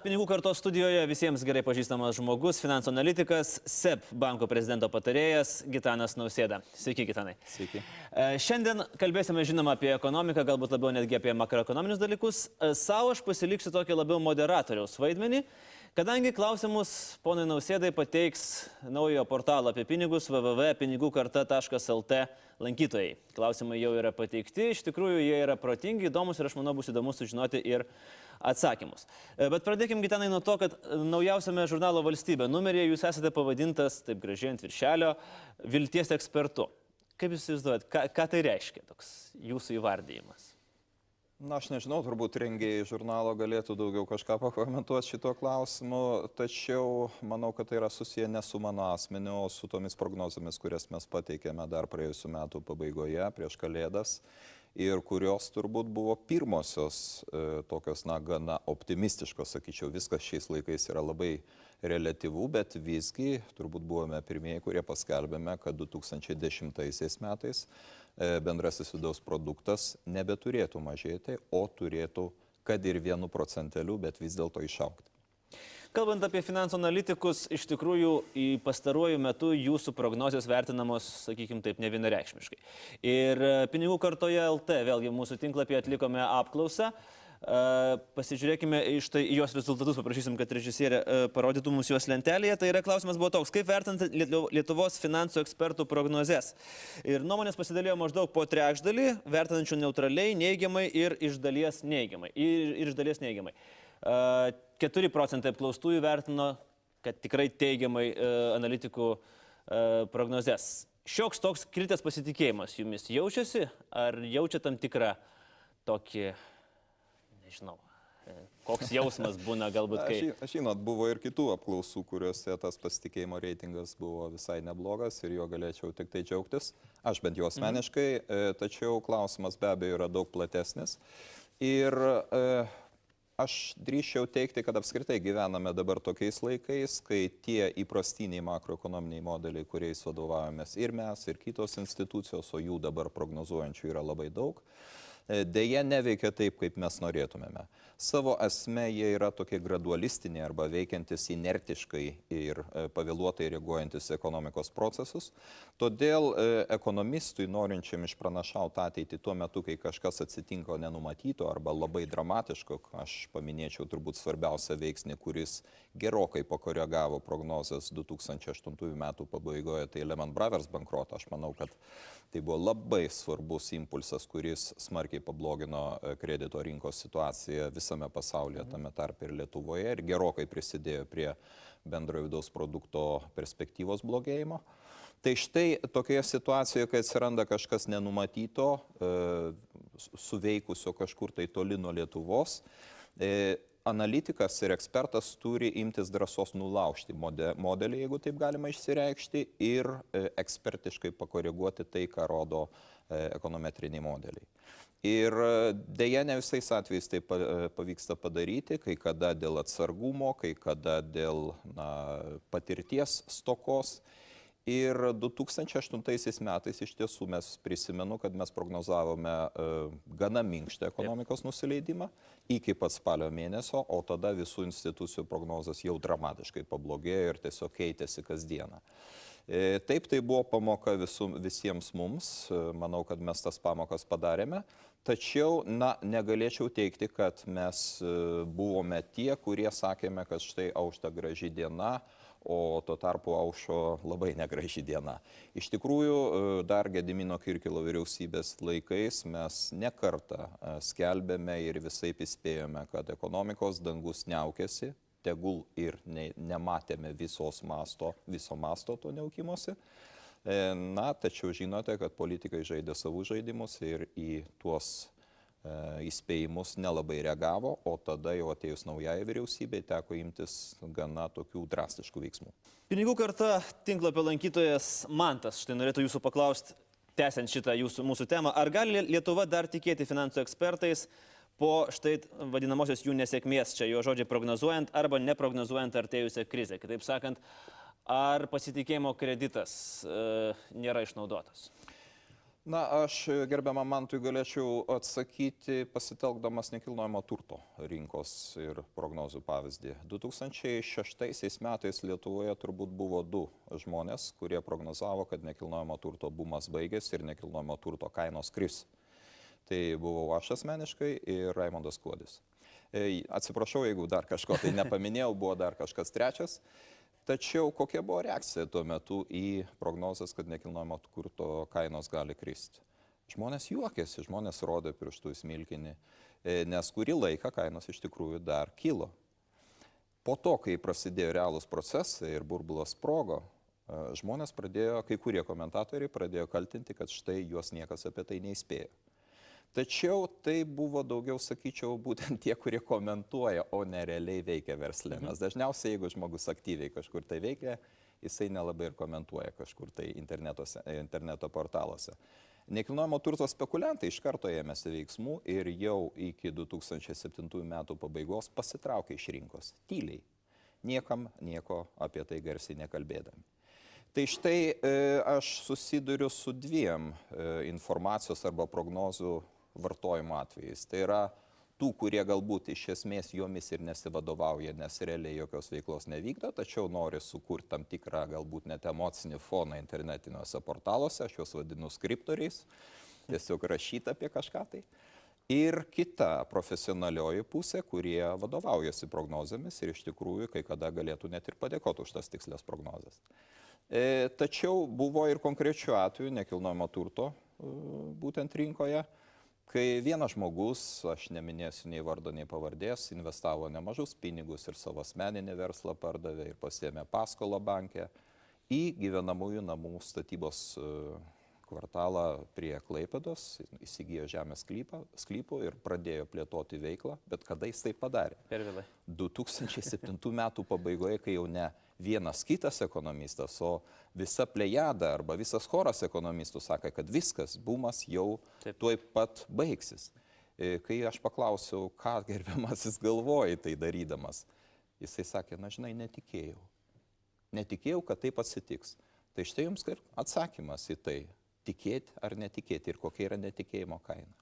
Pinigų kartos studijoje visiems gerai pažįstamas žmogus, finansų analitikas, SEB banko prezidento patarėjas Gitanas Nausėda. Sveiki, Gitanai. Sveiki. Šiandien kalbėsime, žinoma, apie ekonomiką, galbūt labiau netgi apie makroekonominius dalykus. Savo aš pasiliksiu tokį labiau moderatoriaus vaidmenį, kadangi klausimus ponai Nausėdai pateiks naujo portalo apie pinigus www.pinigukarta.lt lankytojai. Klausimai jau yra pateikti, iš tikrųjų jie yra protingi, įdomus ir aš manau bus įdomu sužinoti ir atsakymus. Bet pradėkime, Gitanai, nuo to, kad naujausiame žurnalo Valstybė numeryje jūs esate pavadintas, taip gražiai ant viršelio, vilties ekspertu. Kaip jūs įsivaizduojat, ką tai reiškia toks jūsų įvardyjimas? Na, aš nežinau, turbūt rengėjai žurnalo galėtų daugiau kažką pakomentuoti šito klausimu, tačiau manau, kad tai yra susiję ne su mano asmeniu, o su tomis prognozėmis, kurias mes pateikėme dar praėjusiu metu pabaigoje, prieš Kalėdas, ir kurios turbūt buvo pirmosios tokios, gana optimistiškos, sakyčiau, viskas šiais laikais yra labai reliatyvu, bet visgi turbūt buvome pirmieji, kurie paskelbėme, kad 2010 metais bendrasis vidaus produktas nebeturėtų mažėti, o turėtų, kad ir 1%, bet vis dėlto išaugti. Kalbant apie finansų analitikus, iš tikrųjų į pastaruoju metu jūsų prognozijos vertinamos, sakykime taip, nevienareikšmiškai. Ir Pinigų kartoje LT, vėlgi mūsų tinklapyje atlikome apklausą. Pasižiūrėkime iš tai jos rezultatus, paprašysim, kad režisierė parodytų mums juos lentelėje. Tai yra klausimas buvo toks, kaip vertinti Lietuvos finansų ekspertų prognozes. Ir nuomonės pasidalijo maždaug po trečdalį, vertinančių neutraliai, neigiamai ir iš dalies neigiamai. 4 procentai apklaustųjų vertino, kad tikrai teigiamai analitikų prognozes. Šioks toks kritęs pasitikėjimas jumis jaučiasi, ar jaučia tam tikrą tokį, nežinau, koks jausmas būna galbūt kai... Žinot, buvo ir kitų apklausų, kuriuose tas pasitikėjimo reitingas buvo visai neblogas ir jo galėčiau tik tai džiaugtis. Aš bent jau asmeniškai, tačiau klausimas be abejo yra daug platesnis. Ir aš drįsčiau teikti, kad apskritai gyvename dabar tokiais laikais, kai tie įprastiniai makroekonominiai modeliai, kuriais vadovavomės ir mes, ir kitos institucijos, o jų dabar prognozuojančių yra labai daug, deja neveikia taip, kaip mes norėtumėme. Savo esme jie yra tokie gradualistiniai arba veikiantis inertiškai ir pavėluotai reaguojantis ekonomikos procesus. Todėl ekonomistui, norinčiam išpranašauti ateitį tuo metu, kai kažkas atsitinka nenumatyto arba labai dramatiško, aš paminėčiau turbūt svarbiausią veiksnį, kuris gerokai pakoregavo prognozes 2008 metų pabaigoje, tai Lehman Brothers bankrotą. Aš manau, kad tai buvo labai svarbus impulsas, kuris smarkiai pablogino kredito rinkos situaciją visame pasaulyje, tame tarpe ir Lietuvoje, ir gerokai prisidėjo prie bendrojo vidaus produkto perspektyvos blogėjimo. Tai štai tokioje situacijoje, kai atsiranda kažkas nenumatyto, suveikusio kažkur tai toli nuo Lietuvos, analitikas ir ekspertas turi imtis drąsos nulaužti modelį, jeigu taip galima išsireikšti, ir ekspertiškai pakoreguoti tai, ką rodo ekonometriniai modeliai. Ir deja ne visais atvejais tai pavyksta padaryti, kai kada dėl atsargumo, kai kada dėl patirties stokos. Ir 2008 metais iš tiesų mes prisimenu, kad mes prognozavome gana minkštą ekonomikos nusileidimą iki pat spalio mėnesio, o tada visų institucijų prognozas jau dramatiškai pablogėjo ir tiesiog keitėsi kasdieną. Taip, tai buvo pamoka visiems mums, manau, kad mes tas pamokas padarėme, tačiau, negalėčiau teikti, kad mes buvome tie, kurie sakėme, kad štai aušta graži diena, o tuo tarpu aušo labai negraži diena. Iš tikrųjų, dar Gedimino Kirkilo vyriausybės laikais mes nekartą skelbėme ir visaip įspėjome, kad ekonomikos dangus niaukėsi, tegul ir nematėme viso masto to niaukimosi. Tačiau žinote, kad politikai žaidė savų žaidimus ir į tuos įspėjimus nelabai reagavo, o tada jau atėjus naujai vyriausybei teko imtis gana tokių drastiškų veiksmų. Pinigų karta tinklapio lankytojas Mantas, štai norėtų jūsų paklausti, tęsiant šitą mūsų temą, ar gali Lietuva dar tikėti finansų ekspertais po štai vadinamosios jų nesėkmės, čia jo žodžiai prognozuojant arba neprognozuojant artėjusią krizę. Kitaip sakant, ar pasitikėjimo kreditas nėra išnaudotas? Na, aš gerbiamam Mantui galėčiau atsakyti pasitelkdamas nekilnojamo turto rinkos ir prognozių pavyzdį. 2006 metais Lietuvoje turbūt buvo du žmonės, kurie prognozavo, kad nekilnojamo turto bumas baigėsi ir nekilnojamo turto kainos kris. Tai buvau aš asmeniškai ir Raimondas Kuodis. Atsiprašau, jeigu dar kažko tai nepaminėjau, buvo dar kažkas trečias. Tačiau kokia buvo reakcija tuo metu į prognozes, kad nekilnojamo turto kainos gali kristi? Žmonės juokėsi, žmonės rodė pirštų į smilkinį, nes kurį laiką kainos iš tikrųjų dar kilo. Po to, kai prasidėjo realūs procesai ir burbulas sprogo, žmonės pradėjo, kai kurie komentatoriai pradėjo kaltinti, kad štai juos niekas apie tai neįspėjo. Tačiau tai buvo daugiau, sakyčiau, būtent tie, kurie komentuoja, o ne realiai veikia versle. Nes dažniausiai, jeigu žmogus aktyviai kažkur tai veikia, jisai nelabai ir komentuoja kažkur tai interneto portaluose. Nekilnojamo turto spekuliantai iš karto ėmėsi veiksmų ir jau iki 2007 metų pabaigos pasitraukė iš rinkos. Tyliai. Niekam nieko apie tai garsiai nekalbėdami. Tai štai aš susiduriu su dviem informacijos arba prognozių vartojimo atvejais. Tai yra tų, kurie galbūt iš esmės jomis ir nesivadovauja, nes realiai jokios veiklos nevykdo, tačiau nori sukurti tam tikrą galbūt net emocinį foną internetiniuose portaluose, aš juos vadinu skriptoriais, tiesiog rašyti apie kažką tai. Ir kita profesionalioji pusė, kurie vadovaujasi prognozėmis ir iš tikrųjų kai kada galėtų net ir padėkoti už tas tikslės prognozes. Tačiau buvo ir konkrečių atvejų nekilnojamo turto būtent rinkoje, kai vienas žmogus, aš neminėsiu nei vardo, nei pavardės, investavo nemažus pinigus ir savo asmeninį verslą pardavė ir pasiėmė paskolą banke į gyvenamųjų namų statybos kvartalą prie Klaipėdos, įsigijo žemės sklypų ir pradėjo plėtoti veiklą, bet kada jis tai padarė? Per vėlai. 2007 metų pabaigoje, kai jau ne vienas kitas ekonomistas, o visa plejada arba visas choras ekonomistų sakė, kad viskas, bumas jau tuoj pat baigsis. Kai aš paklausiau, ką gerbiamasis galvoja tai darydamas, jisai sakė, na žinai, netikėjau. Netikėjau, kad taip atsitiks. Tai štai jums atsakymas į tai. Tikėti ar netikėti ir kokia yra netikėjimo kaina.